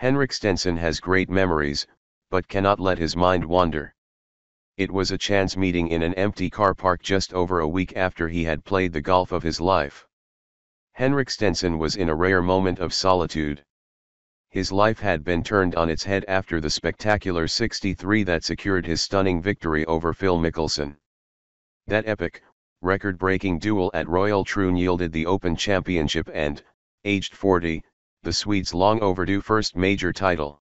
Henrik Stenson has great memories, but cannot let his mind wander. It was a chance meeting in an empty car park just over a week after he had played the golf of his life. Henrik Stenson was in a rare moment of solitude. His life had been turned on its head after the spectacular 63 that secured his stunning victory over Phil Mickelson. That epic, record-breaking duel at Royal Troon yielded the Open Championship and, aged 40, the Swede's long-overdue first major title.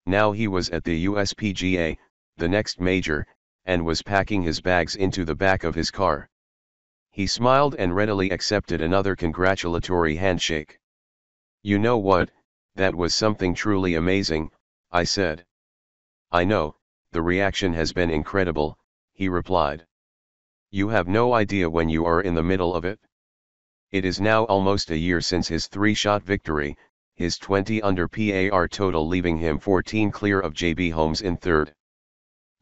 Now he was at the USPGA, the next major, and was packing his bags into the back of his car. He smiled and readily accepted another congratulatory handshake. "You know what, that was something truly amazing," I said. "I know, the reaction has been incredible," he replied. "You have no idea when you are in the middle of it. It is now almost a year since his 3-shot victory, his 20 under par total leaving him 14 clear of JB Holmes in third.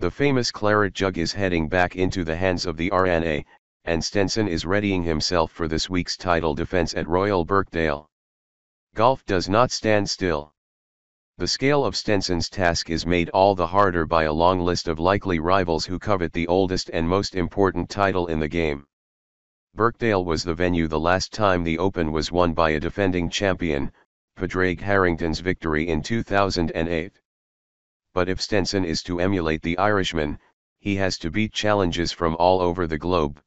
The famous claret jug is heading back into the hands of the RNA, and Stenson is readying himself for this week's title defense at Royal Birkdale. Golf does not stand still. The scale of Stenson's task is made all the harder by a long list of likely rivals who covet the oldest and most important title in the game. Birkdale was the venue the last time the Open was won by a defending champion, Padraig Harrington's victory in 2008. But if Stenson is to emulate the Irishman, he has to beat challenges from all over the globe.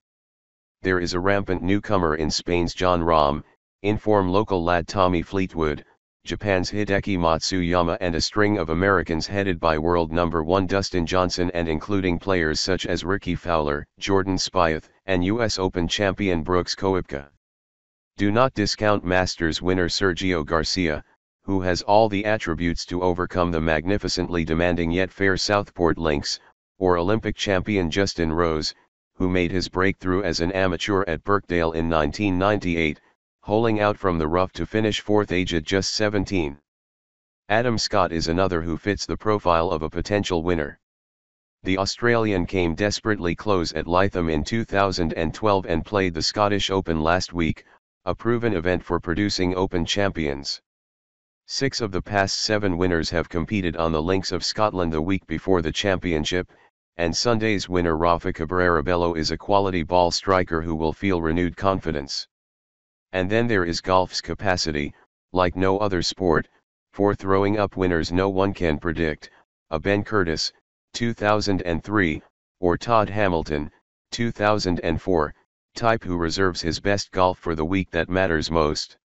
There is a rampant newcomer in Spain's Jon Rahm, in-form local lad Tommy Fleetwood, Japan's Hideki Matsuyama, and a string of Americans headed by world number 1 Dustin Johnson, and including players such as Rickie Fowler, Jordan Spieth, and US Open champion Brooks Koepka. Do not discount Masters winner Sergio Garcia, who has all the attributes to overcome the magnificently demanding yet fair Southport Links, or Olympic champion Justin Rose, who made his breakthrough as an amateur at Birkdale in 1998, holing out from the rough to finish fourth aged just 17. Adam Scott is another who fits the profile of a potential winner. The Australian came desperately close at Lytham in 2012 and played the Scottish Open last week, a proven event for producing Open champions. 6 of the past 7 winners have competed on the links of Scotland the week before the championship, and Sunday's winner Rafa Cabrera Bello is a quality ball striker who will feel renewed confidence. And then there is golf's capacity, like no other sport, for throwing up winners no one can predict, a Ben Curtis, 2003, or Todd Hamilton, 2004, type who reserves his best golf for the week that matters most.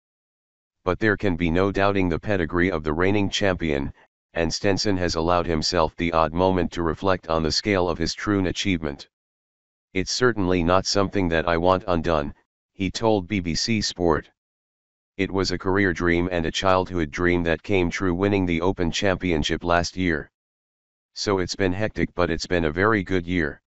But there can be no doubting the pedigree of the reigning champion, and Stenson has allowed himself the odd moment to reflect on the scale of his Troon achievement. "It's certainly not something that I want undone," he told BBC Sport. "It was a career dream and a childhood dream that came true winning the Open Championship last year. So it's been hectic, but it's been a very good year."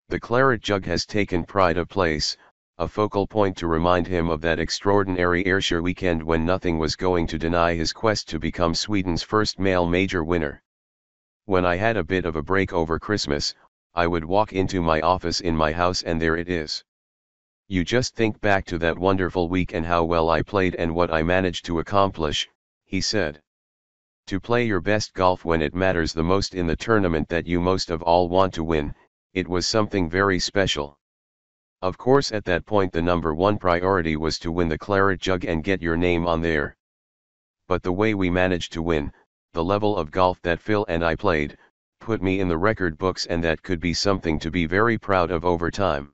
The claret jug has taken pride of place, a focal point to remind him of that extraordinary Ayrshire weekend when nothing was going to deny his quest to become Sweden's first male major winner. "When I had a bit of a break over Christmas, I would walk into my office in my house and there it is. You just think back to that wonderful week and how well I played and what I managed to accomplish," he said. To play your best golf when it matters the most in the tournament that you most of all want to win, it was something very special. Of course at that point the number 1 priority was to win the claret jug and get your name on there. But the way we managed to win, the level of golf that Phil and I played, put me in the record books, and that could be something to be very proud of over time.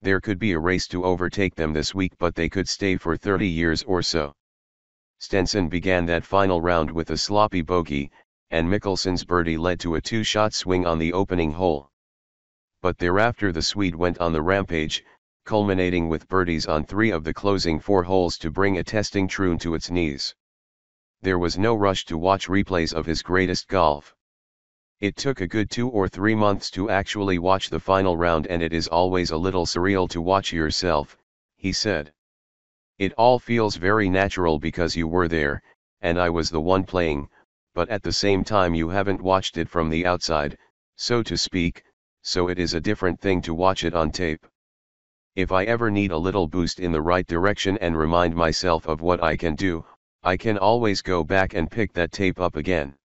There could be a race to overtake them this week, but they could stay for 30 years or so." Stenson began that final round with a sloppy bogey, and Mickelson's birdie led to a 2-shot swing on the opening hole. But thereafter the Swede went on the rampage, culminating with birdies on 3 of the closing 4 holes to bring a testing Troon to its knees. There was no rush to watch replays of his greatest golf. "It took a good 2 or 3 months to actually watch the final round, and it is always a little surreal to watch yourself," he said. "It all feels very natural because you were there, and I was the one playing, but at the same time you haven't watched it from the outside, so to speak, so it is a different thing to watch it on tape. If I ever need a little boost in the right direction and remind myself of what I can do, I can always go back and pick that tape up again.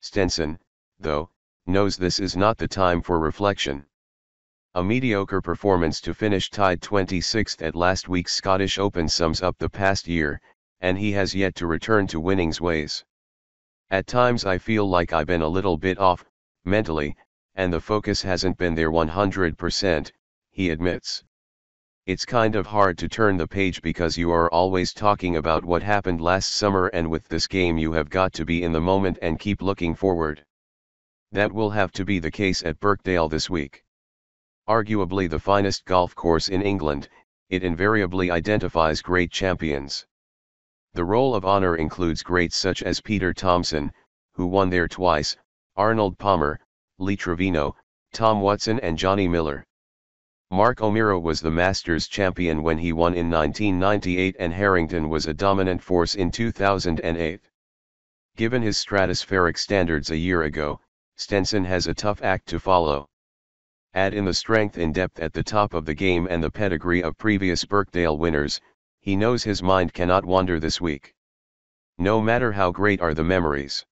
Stenson, though, knows this is not the time for reflection. A mediocre performance to finish tied 26th at last week's Scottish Open sums up the past year, and he has yet to return to winning's ways. At times I feel like I've been a little bit off, mentally, and the focus hasn't been there 100%, he admits. It's kind of hard to turn the page because you are always talking about what happened last summer, and with this game you have got to be in the moment and keep looking forward. That will have to be the case at Birkdale this week. Arguably the finest golf course in England, it invariably identifies great champions. The roll of honor includes greats such as Peter Thomson, who won there twice, Arnold Palmer, Lee Trevino, Tom Watson and Johnny Miller. Mark O'Meara was the Masters champion when he won in 1998, and Harrington was a dominant force in 2008. Given his stratospheric standards a year ago, Stenson has a tough act to follow. Add in the strength in depth at the top of the game and the pedigree of previous Birkdale winners, he knows his mind cannot wander this week. No matter how great are the memories.